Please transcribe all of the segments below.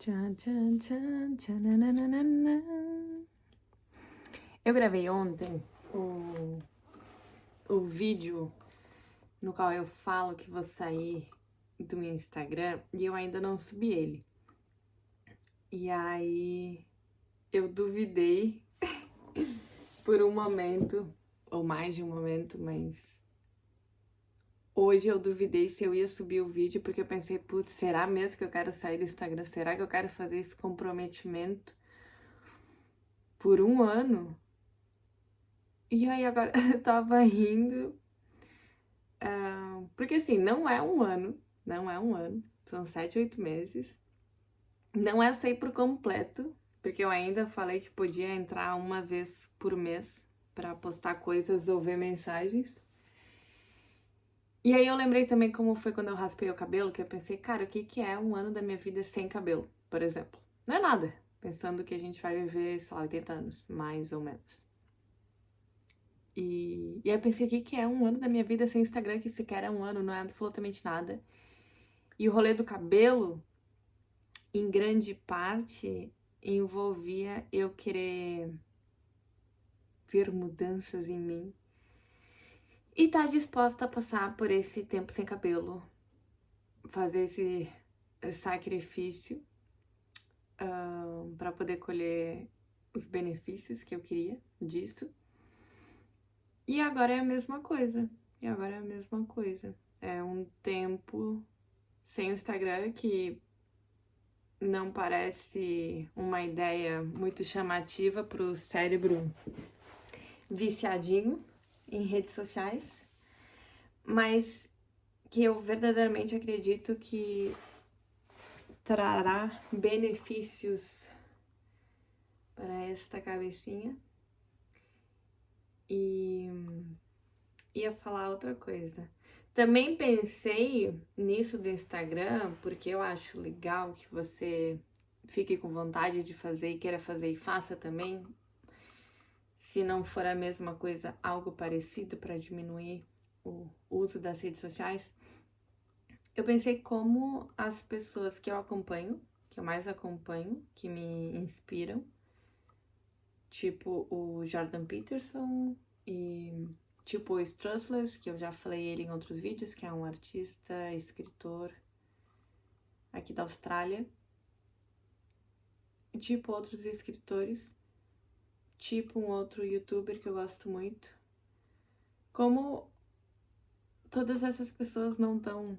Tchan, tchan, tchan, tchananana. Eu gravei ontem o vídeo no qual eu falo que vou sair do meu Instagram e eu ainda não subi ele. E aí eu duvidei por um momento, ou mais de um momento, mas hoje eu duvidei se eu ia subir o vídeo porque eu pensei, putz, será mesmo que eu quero sair do Instagram? Será que eu quero fazer esse comprometimento por um ano? E aí agora eu tava rindo, porque assim, não é um ano, são 7, 8 meses. Não é sair por completo, porque eu ainda falei que podia entrar uma vez por mês pra postar coisas ou ver mensagens. E aí eu lembrei também como foi quando eu raspei o cabelo, que eu pensei, cara, o que que é um ano da minha vida sem cabelo, por exemplo? Não é nada, pensando que a gente vai viver, sei lá, 80 anos, mais ou menos. E aí eu pensei, o que que é um ano da minha vida sem Instagram, que sequer é um ano, não é absolutamente nada. E o rolê do cabelo, em grande parte, envolvia eu querer ver mudanças em mim e tá disposta a passar por esse tempo sem cabelo, fazer esse sacrifício para poder colher os benefícios que eu queria disso. E agora é a mesma coisa. É um tempo sem Instagram que não parece uma ideia muito chamativa pro cérebro viciadinho em redes sociais, mas que eu verdadeiramente acredito que trará benefícios para esta cabecinha. E ia falar outra coisa. Também pensei nisso do Instagram, porque eu acho legal que você fique com vontade de fazer e queira fazer e faça também. Se não for a mesma coisa, algo parecido para diminuir o uso das redes sociais. Eu pensei como as pessoas que eu acompanho, que eu mais acompanho, que me inspiram, tipo o Jordan Peterson e tipo o Strussless, que eu já falei ele em outros vídeos, que é um artista, escritor aqui da Austrália. E tipo outros escritores, tipo um outro youtuber que eu gosto muito. Como todas essas pessoas não tão...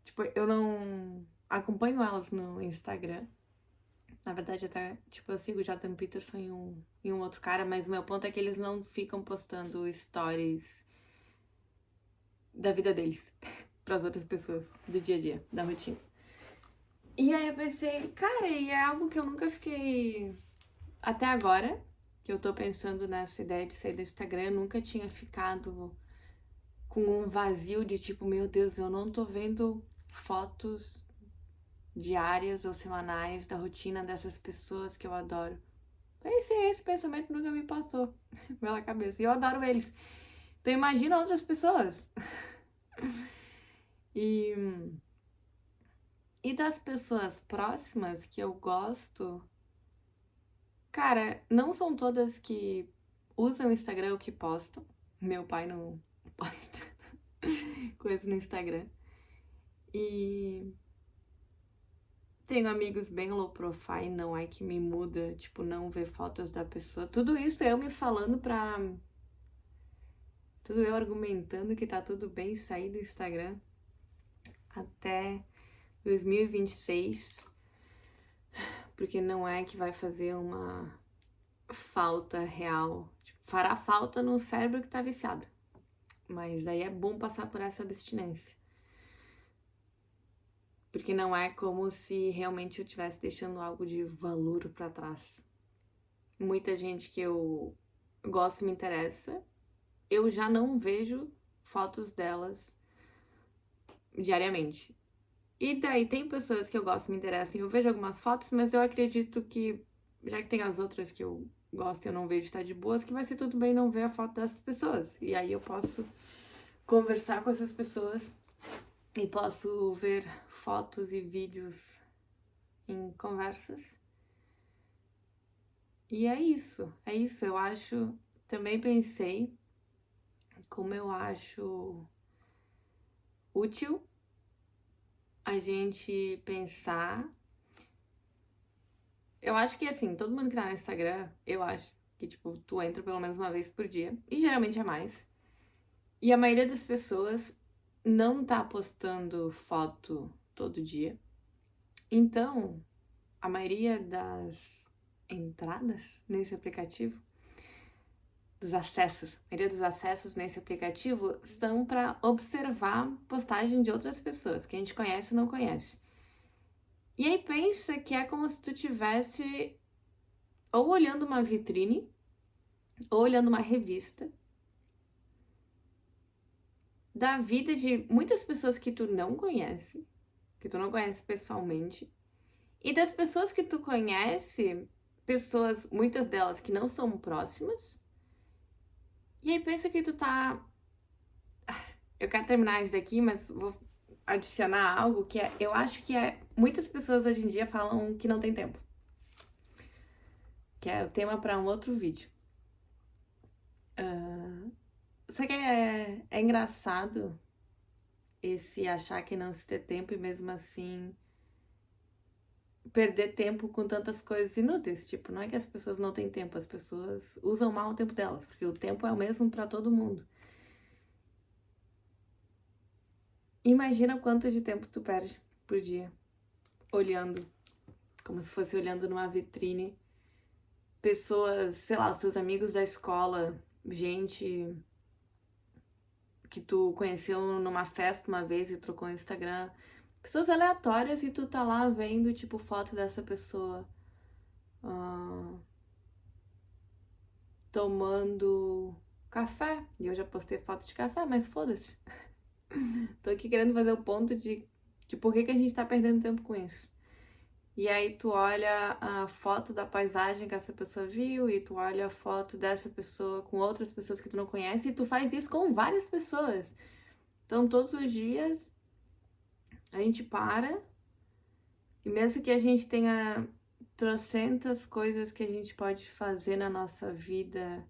Tipo, eu não acompanho elas no Instagram. Na verdade, até, tipo, eu sigo o Jordan Peterson e um outro cara, mas o meu ponto é que eles não ficam postando stories da vida deles pras outras pessoas, do dia a dia, da rotina. E aí eu pensei, cara, e é algo que eu nunca fiquei... Até agora, que eu tô pensando nessa ideia de sair do Instagram, eu nunca tinha ficado com um vazio de tipo, meu Deus, eu não tô vendo fotos diárias ou semanais da rotina dessas pessoas que eu adoro. Esse pensamento nunca me passou pela cabeça. E eu adoro eles. Então imagina outras pessoas. E das pessoas próximas que eu gosto, cara, não são todas que usam o Instagram ou que postam. Meu pai não posta coisas no Instagram. E tenho amigos bem low profile, não é que me muda, tipo, não ver fotos da pessoa. Tudo isso é eu me falando pra... Tudo eu argumentando que tá tudo bem sair do Instagram até 2026, porque não é que vai fazer uma falta real. Tipo, fará falta no cérebro que tá viciado. Mas aí é bom passar por essa abstinência. Porque não é como se realmente eu estivesse deixando algo de valor pra trás. Muita gente que eu gosto e me interessa, eu já não vejo fotos delas diariamente. E daí tem pessoas que eu gosto e me interessam, eu vejo algumas fotos, mas eu acredito que, já que tem as outras que eu gosto e eu não vejo, tá de boas, que vai ser tudo bem não ver a foto dessas pessoas. E aí eu posso conversar com essas pessoas e posso ver fotos e vídeos em conversas. E é isso. Eu acho, também pensei como eu acho útil a gente pensar. Eu acho que, assim, todo mundo que tá no Instagram, eu acho que, tipo, tu entra pelo menos uma vez por dia, e geralmente é mais. E a maioria das pessoas não tá postando foto todo dia. Então, a maioria das entradas nesse aplicativo, a maioria dos acessos nesse aplicativo são para observar postagem de outras pessoas que a gente conhece ou não conhece. E aí pensa que é como se tu tivesse ou olhando uma vitrine ou olhando uma revista da vida de muitas pessoas que tu não conhece pessoalmente, e das pessoas que tu conhece, pessoas, muitas delas que não são próximas. E aí pensa que tu tá. Eu quero terminar isso daqui, mas vou adicionar algo que é. Eu acho que é. Muitas pessoas hoje em dia falam que não tem tempo. Que é o tema para um outro vídeo. Só que é engraçado esse achar que não se ter tempo e mesmo assim perder tempo com tantas coisas inúteis. Tipo, não é que as pessoas não têm tempo, as pessoas usam mal o tempo delas, porque o tempo é o mesmo para todo mundo. Imagina quanto de tempo tu perde por dia olhando, como se fosse olhando numa vitrine, pessoas, sei lá, os seus amigos da escola, gente que tu conheceu numa festa uma vez e trocou no Instagram, pessoas aleatórias e tu tá lá vendo, tipo, foto dessa pessoa tomando café. E eu já postei foto de café, mas foda-se. Tô aqui querendo fazer o ponto de por que a gente tá perdendo tempo com isso. E aí tu olha a foto da paisagem que essa pessoa viu e tu olha a foto dessa pessoa com outras pessoas que tu não conhece e tu faz isso com várias pessoas. Então todos os dias a gente para e mesmo que a gente tenha trocentas coisas que a gente pode fazer na nossa vida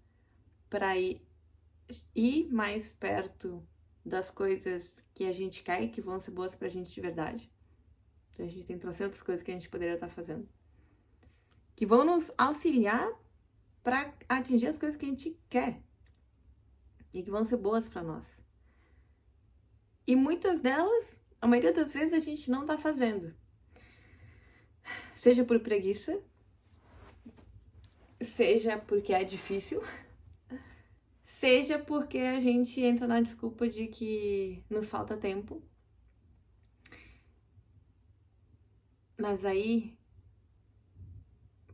para ir mais perto das coisas que a gente quer e que vão ser boas pra gente de verdade. Então a gente tem trocentas coisas que a gente poderia estar fazendo, que vão nos auxiliar para atingir as coisas que a gente quer e que vão ser boas para nós. E muitas delas, a maioria das vezes, a gente não tá fazendo. Seja por preguiça, seja porque é difícil, seja porque a gente entra na desculpa de que nos falta tempo. Mas aí,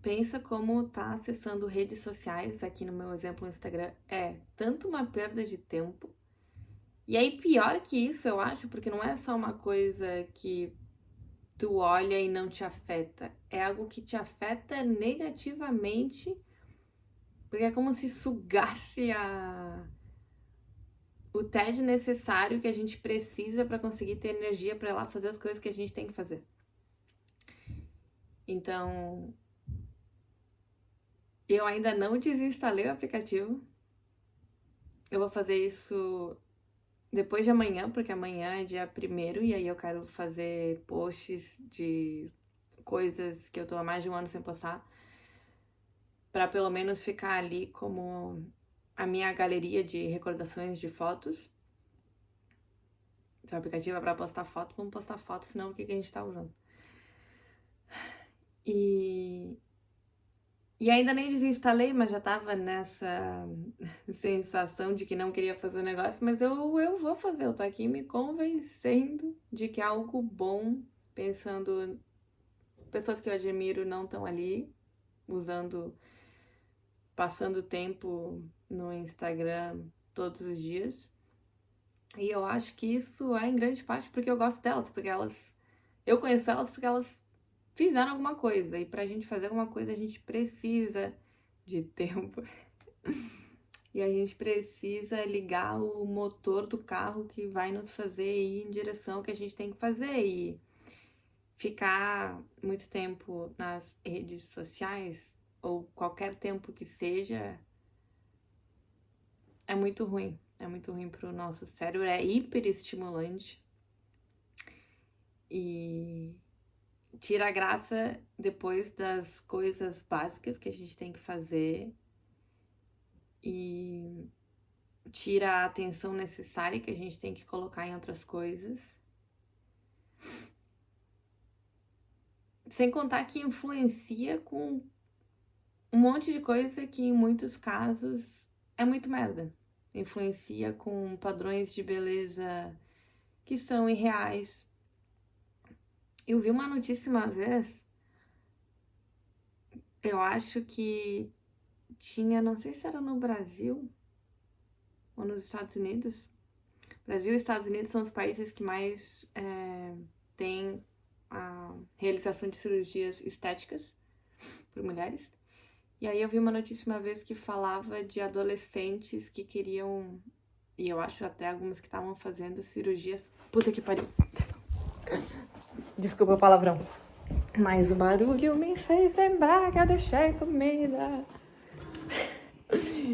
pensa como tá acessando redes sociais, aqui no meu exemplo, o Instagram, é tanto uma perda de tempo. E aí, pior que isso, eu acho, porque não é só uma coisa que tu olha e não te afeta. É algo que te afeta negativamente, porque é como se sugasse o TED necessário que a gente precisa para conseguir ter energia para ir lá fazer as coisas que a gente tem que fazer. Então, eu ainda não desinstalei o aplicativo. Eu vou fazer isso depois de amanhã, porque amanhã é dia 1º e aí eu quero fazer posts de coisas que eu tô há mais de um ano sem postar, para pelo menos ficar ali como a minha galeria de recordações de fotos. Se o aplicativo é para postar foto, vamos postar foto, senão o que a gente tá usando? E ainda nem desinstalei, mas já tava nessa sensação de que não queria fazer o negócio, mas eu vou fazer, eu tô aqui me convencendo de que é algo bom, pensando, pessoas que eu admiro não estão ali, passando tempo no Instagram todos os dias. E eu acho que isso é em grande parte porque eu gosto delas, eu conheço elas porque elas fizeram alguma coisa, e pra gente fazer alguma coisa a gente precisa de tempo. E a gente precisa ligar o motor do carro que vai nos fazer ir em direção ao que a gente tem que fazer. ficar muito tempo nas redes sociais, ou qualquer tempo que seja, é muito ruim. É muito ruim pro nosso cérebro, é hiperestimulante e tira a graça depois das coisas básicas que a gente tem que fazer e tira a atenção necessária que a gente tem que colocar em outras coisas. Sem contar que influencia com um monte de coisa que em muitos casos é muito merda. Influencia com padrões de beleza que são irreais. Eu vi uma notícia uma vez, eu acho que tinha, não sei se era no Brasil ou nos Estados Unidos. Brasil e Estados Unidos são os países que mais têm a realização de cirurgias estéticas por mulheres. E aí eu vi uma notícia uma vez que falava de adolescentes que queriam, e eu acho até algumas que estavam fazendo cirurgias. Puta que pariu. Desculpa o palavrão. Mas o barulho me fez lembrar que eu deixei comida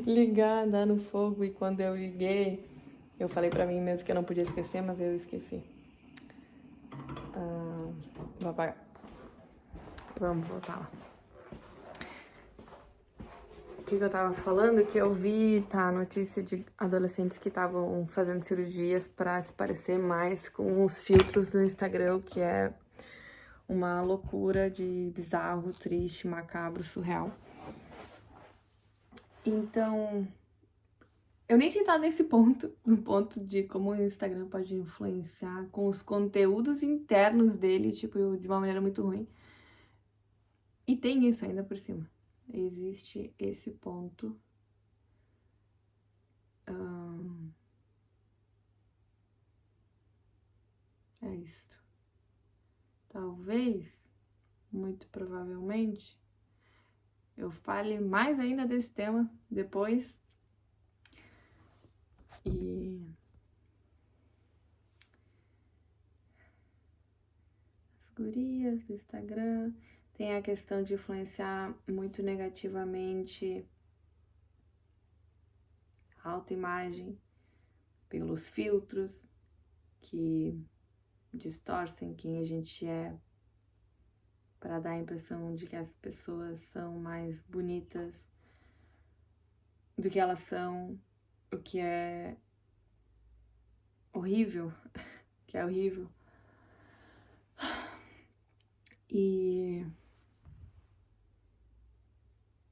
ligada no fogo. E quando eu liguei, eu falei pra mim mesmo que eu não podia esquecer, mas eu esqueci. Vou apagar. Vamos voltar lá. O que eu tava falando? Que eu vi, a notícia de adolescentes que estavam fazendo cirurgias pra se parecer mais com os filtros do Instagram, que é uma loucura de bizarro, triste, macabro, surreal. Então, eu nem tinha entrado nesse ponto, no ponto de como o Instagram pode influenciar com os conteúdos internos dele, tipo, de uma maneira muito ruim. E tem isso ainda por cima. Existe esse ponto. É isso. Talvez, muito provavelmente, eu fale mais ainda desse tema depois. E as gurias do Instagram tem a questão de influenciar muito negativamente a autoimagem pelos filtros que distorcem quem a gente é para dar a impressão de que as pessoas são mais bonitas do que elas são, o que é horrível, que é horrível. E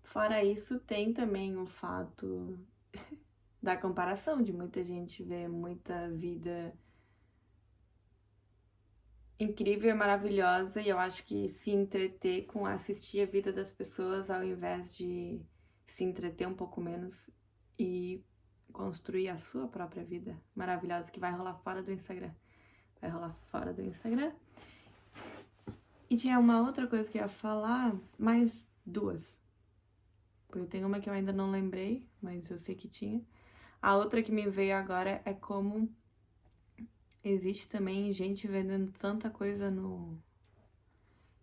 fora isso, tem também o fato da comparação, de muita gente ver muita vida incrível e maravilhosa, e eu acho que se entreter com assistir a vida das pessoas ao invés de se entreter um pouco menos e construir a sua própria vida maravilhosa que vai rolar fora do Instagram. Vai rolar fora do Instagram. E tinha uma outra coisa que eu ia falar, mais duas. Porque tem uma que eu ainda não lembrei, mas eu sei que tinha. A outra que me veio agora é como existe também gente vendendo tanta coisa no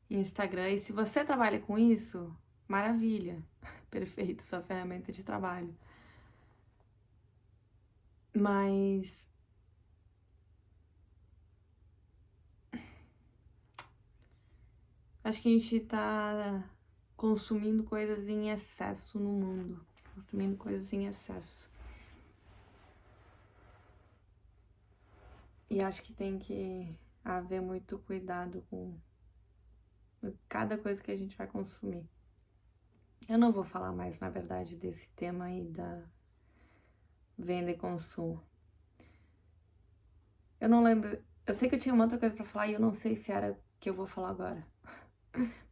Instagram. E se você trabalha com isso, maravilha. Perfeito, sua ferramenta de trabalho. Mas acho que a gente tá consumindo coisas em excesso no mundo. Consumindo coisas em excesso. E acho que tem que haver muito cuidado com cada coisa que a gente vai consumir. Eu não vou falar mais, na verdade, desse tema aí da venda e consumo. Eu não lembro. Eu sei que eu tinha uma outra coisa pra falar e eu não sei se era o que eu vou falar agora.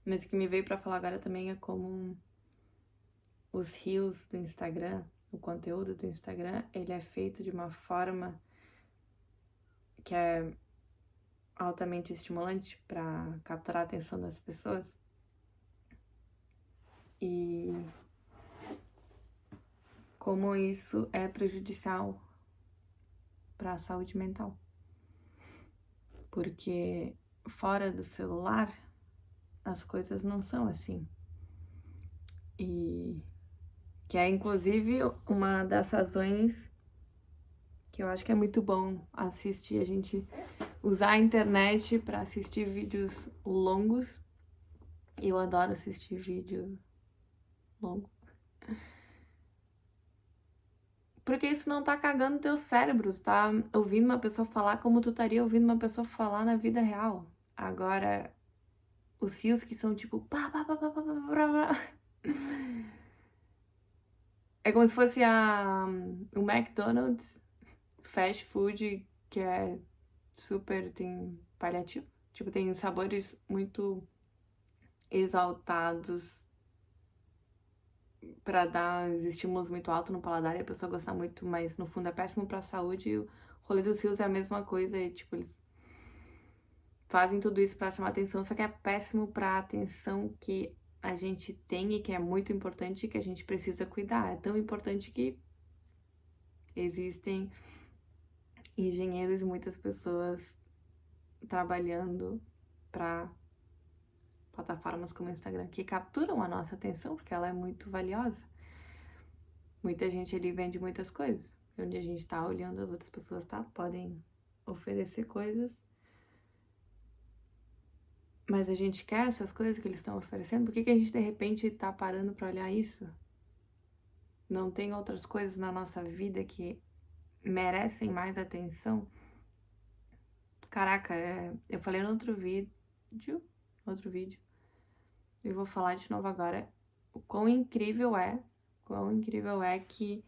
Mas o que me veio pra falar agora também é como os reels do Instagram, o conteúdo do Instagram, ele é feito de uma forma que é altamente estimulante pra capturar a atenção das pessoas. E como isso é prejudicial para a saúde mental. Porque fora do celular, as coisas não são assim. E que é inclusive uma das razões que eu acho que é muito bom assistir, a gente usar a internet para assistir vídeos longos. Eu adoro assistir vídeo longo. Porque isso não tá cagando teu cérebro, tu tá ouvindo uma pessoa falar como tu estaria ouvindo uma pessoa falar na vida real. Agora, os rios que são tipo pá, pá, pá, pá, pá, pá, pá, pá. É como se fosse o McDonald's fast food, que é super, tem paliativo. Tipo, tem sabores muito exaltados pra dar os estímulos muito altos no paladar e a pessoa gostar muito, mas no fundo é péssimo pra saúde. E o rolê dos rios é a mesma coisa e, tipo, eles fazem tudo isso pra chamar atenção, só que é péssimo pra atenção que a gente tem e que é muito importante e que a gente precisa cuidar. É tão importante que existem engenheiros e muitas pessoas trabalhando para plataformas como o Instagram que capturam a nossa atenção porque ela é muito valiosa. Muita gente ali vende muitas coisas. Onde a gente tá olhando, as outras pessoas podem oferecer coisas. Mas a gente quer essas coisas que eles estão oferecendo? Por que a gente de repente tá parando para olhar isso? Não tem outras coisas na nossa vida que merecem mais atenção? Caraca, eu falei no outro vídeo, e vou falar de novo agora, o quão incrível é que,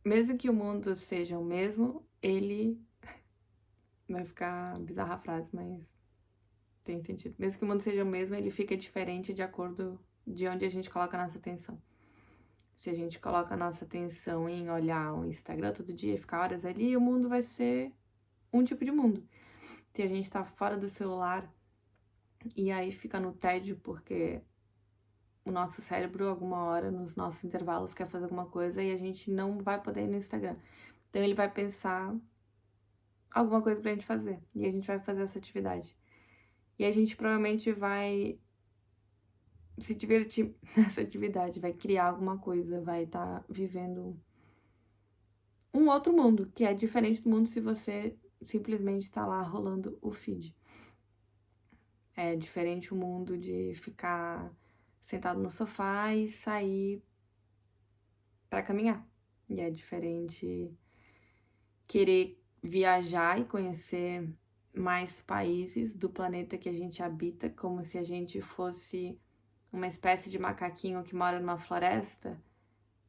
mesmo que o mundo seja o mesmo, ele... Vai ficar bizarra a frase, mas tem sentido. Mesmo que o mundo seja o mesmo, ele fica diferente de acordo de onde a gente coloca a nossa atenção. Se a gente coloca a nossa atenção em olhar o Instagram todo dia e ficar horas ali, o mundo vai ser um tipo de mundo. Se a gente tá fora do celular e aí fica no tédio porque o nosso cérebro, alguma hora, nos nossos intervalos, quer fazer alguma coisa e a gente não vai poder ir no Instagram. Então ele vai pensar alguma coisa pra gente fazer e a gente vai fazer essa atividade. E a gente provavelmente vai se divertir nessa atividade, vai criar alguma coisa, vai estar vivendo um outro mundo, que é diferente do mundo se você simplesmente tá lá rolando o feed. É diferente o mundo de ficar sentado no sofá e sair para caminhar. E é diferente querer viajar e conhecer mais países do planeta que a gente habita, como se a gente fosse uma espécie de macaquinho que mora numa floresta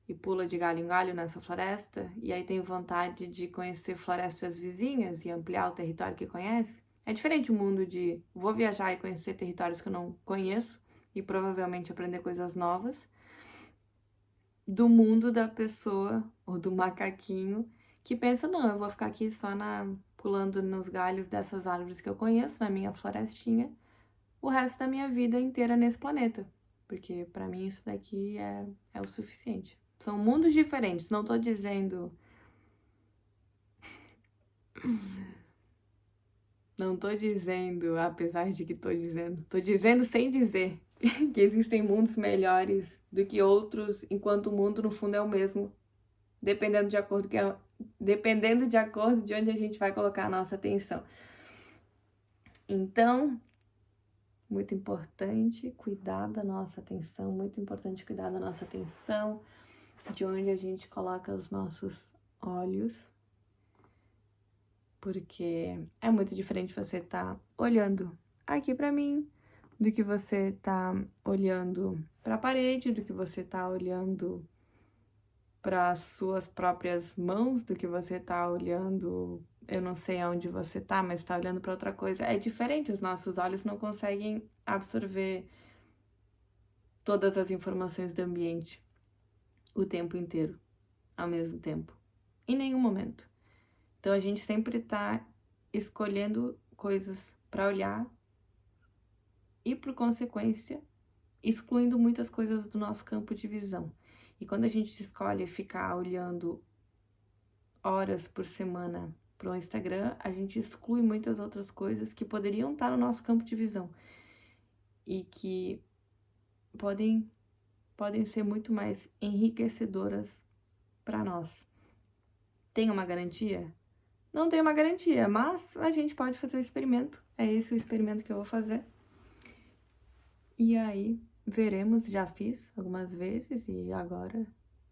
e pula de galho em galho nessa floresta, e aí tem vontade de conhecer florestas vizinhas e ampliar o território que conhece. É diferente o mundo de vou viajar e conhecer territórios que eu não conheço e provavelmente aprender coisas novas, do mundo da pessoa ou do macaquinho que pensa, não, eu vou ficar aqui só pulando nos galhos dessas árvores que eu conheço, na minha florestinha, o resto da minha vida inteira nesse planeta. Porque pra mim isso daqui é o suficiente. São mundos diferentes, não tô dizendo... Não tô dizendo, apesar de que tô dizendo sem dizer que existem mundos melhores do que outros, enquanto o mundo no fundo é o mesmo, dependendo de acordo de onde a gente vai colocar a nossa atenção. Então, muito importante cuidar da nossa atenção, muito importante cuidar da nossa atenção, de onde a gente coloca os nossos olhos, porque é muito diferente você estar olhando aqui pra mim, do que você tá olhando pra parede, do que você tá olhando para as suas próprias mãos, do que você tá olhando, eu não sei aonde você tá, mas tá olhando para outra coisa. É diferente, os nossos olhos não conseguem absorver todas as informações do ambiente o tempo inteiro, ao mesmo tempo, em nenhum momento. Então a gente sempre tá escolhendo coisas para olhar e, por consequência, excluindo muitas coisas do nosso campo de visão. E quando a gente escolhe ficar olhando horas por semana pro Instagram, a gente exclui muitas outras coisas que poderiam estar no nosso campo de visão e que podem ser muito mais enriquecedoras para nós. Tem uma garantia? Não tem uma garantia, mas a gente pode fazer o experimento. É esse o experimento que eu vou fazer. E aí, veremos. Já fiz algumas vezes e agora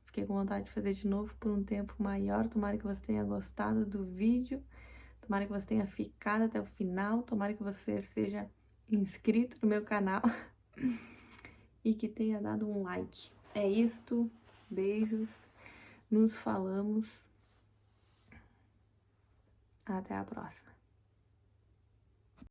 fiquei com vontade de fazer de novo por um tempo maior. Tomara que você tenha gostado do vídeo. Tomara que você tenha ficado até o final. Tomara que você seja inscrito no meu canal e que tenha dado um like. É isto. Beijos. Nos falamos. Até a próxima.